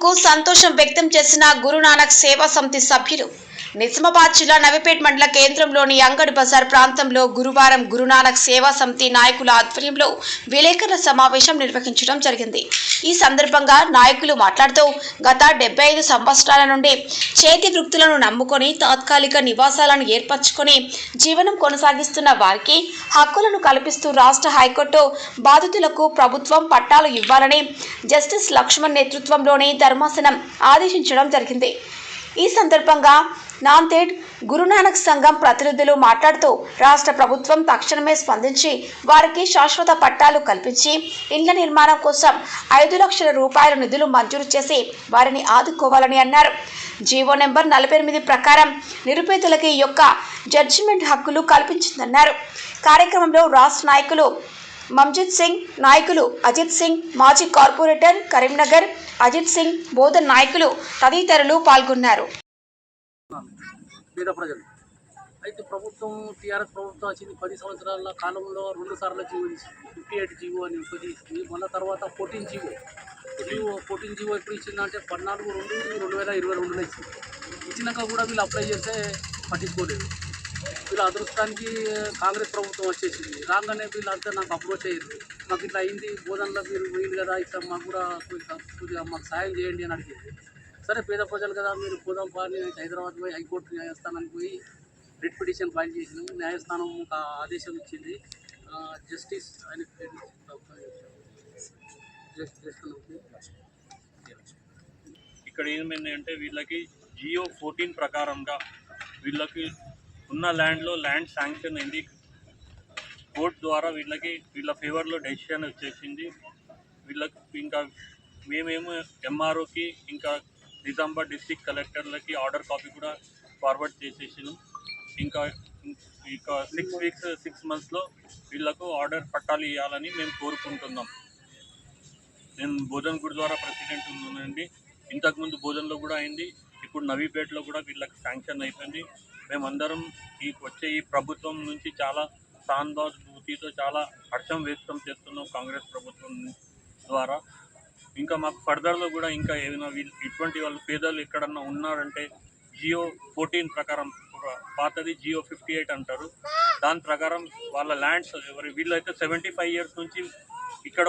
చేసినందుకు సంతోషం వ్యక్తం చేసిన గురునానక్ సేవా సమితి సభ్యులు నిజామాబాద్ జిల్లా నవీపేట్ మండల కేంద్రంలోని అంగడి బజార్ ప్రాంతంలో గురువారం గురునానక్ సేవా సమితి నాయకుల ఆధ్వర్యంలో విలేకరుల సమావేశం నిర్వహించడం జరిగింది. ఈ సందర్భంగా నాయకులు మాట్లాడుతూ గత 75 సంవత్సరాల నుండి చేతి వృత్తులను నమ్ముకొని తాత్కాలిక నివాసాలను ఏర్పరచుకొని జీవనం కొనసాగిస్తున్న వారికి హక్కులను కల్పిస్తూ రాష్ట్ర హైకోర్టు బాధితులకు ప్రభుత్వం పట్టాలు ఇవ్వాలని జస్టిస్ లక్ష్మణ్ నేతృత్వంలోని ధర్మాసనం ఆదేశించడం జరిగింది. ఈ సందర్భంగా నాందేడ్ గురునానక్ సంఘం ప్రతినిధులు మాట్లాడుతూ రాష్ట్ర ప్రభుత్వం తక్షణమే స్పందించి వారికి శాశ్వత పట్టాలు కల్పించి ఇళ్ల నిర్మాణం కోసం 5 లక్షల రూపాయల నిధులు మంజూరు చేసి వారిని ఆదుకోవాలని అన్నారు. జీవో నెంబర్ 48 ప్రకారం నిరుపేదలకి యొక్క జడ్జిమెంట్ హక్కులు కల్పించిందన్నారు. కార్యక్రమంలో రాష్ట్ర నాయకులు మమ్జిద్ సింగ్, నాయకులు అజిత్ సింగ్, మాజీ కార్పొరేటర్ కరీంనగర్ అజిత్ సింగ్, బోధన్ నాయకులు తదితరులు పాల్గొన్నారు. పేద ప్రజలు అయితే ప్రభుత్వం టీఆర్ఎస్ ప్రభుత్వం వచ్చింది 10 సంవత్సరాల కాలంలో 2 సార్లు జీవో 58 జీవో అని ఉపయోగించింది. మళ్ళీ తర్వాత 14 జీవో ఎప్పుడు ఇచ్చిందంటే 14/2/2022 ఇచ్చింది. ఇచ్చినాక కూడా వీళ్ళు అప్లై చేస్తే పట్టించుకోలేదు. వీళ్ళ అదృష్టానికి కాంగ్రెస్ ప్రభుత్వం వచ్చేసింది. రాగానే వీళ్ళంతా నాకు అప్రోచ్ అయ్యారు. మాకు ఇట్లా అయింది, బోధనలో మీరు పోయింది కదా, ఇట్లా మాకు కూడా కొద్దిగా మాకు సాయం చేయండి అని అడిగింది. సరే పేద ప్రజలు కదా, మీరు పోదాం పాని హైదరాబాద్ పోయి హైకోర్టు న్యాయస్థానానికి పోయి రిట్ పిటిషన్ ఫైల్ చేసినాము. న్యాయస్థానం ఒక ఆదేశం ఇచ్చింది. జస్టిస్ ఆయన ఇక్కడ ఏమైంది అంటే వీళ్ళకి జియో 14 ప్రకారంగా వీళ్ళకి ఉన్న ల్యాండ్లో ల్యాండ్ శాంక్షన్ అయింది. కోర్టు ద్వారా వీళ్ళ ఫేవర్లో డెసిషన్ వచ్చేసింది. వీళ్ళకి ఇంకా మేమేమో ఎంఆర్ఓకి ఇంకా నిజామాబాద్ డిస్ట్రిక్ట్ కలెక్టర్లకి ఆర్డర్ కాపీ కూడా ఫార్వర్డ్ చేసేసినాం. ఇంకా 6 monthsలో వీళ్ళకు ఆర్డర్ పట్టాలు ఇవ్వాలని మేము కోరుకుంటున్నాం. నేను బోధన్ గురుద్వారా ప్రెసిడెంట్ ఉన్నానండి. ఇంతకుముందు బోధన్లో కూడా అయింది, ఇప్పుడు నవీపేటలో కూడా వీళ్ళకి శాంక్షన్ అయిపోయింది. మేమందరం వచ్చే ఈ ప్రభుత్వం నుంచి చాలా సానుభూతితో చాలా హర్షం వ్యక్తం చేస్తున్నాం కాంగ్రెస్ ప్రభుత్వం ద్వారా. ఇంకా మాకు ఫర్దర్లో కూడా ఇంకా ఏమైనా ఇటువంటి వాళ్ళు పేదలు ఎక్కడన్నా ఉన్నారంటే జియో 14 ప్రకారం, పాతది జియో 58 అంటారు, దాని ప్రకారం వాళ్ళ ల్యాండ్స్ వీళ్ళైతే 75 years నుంచి ఇక్కడ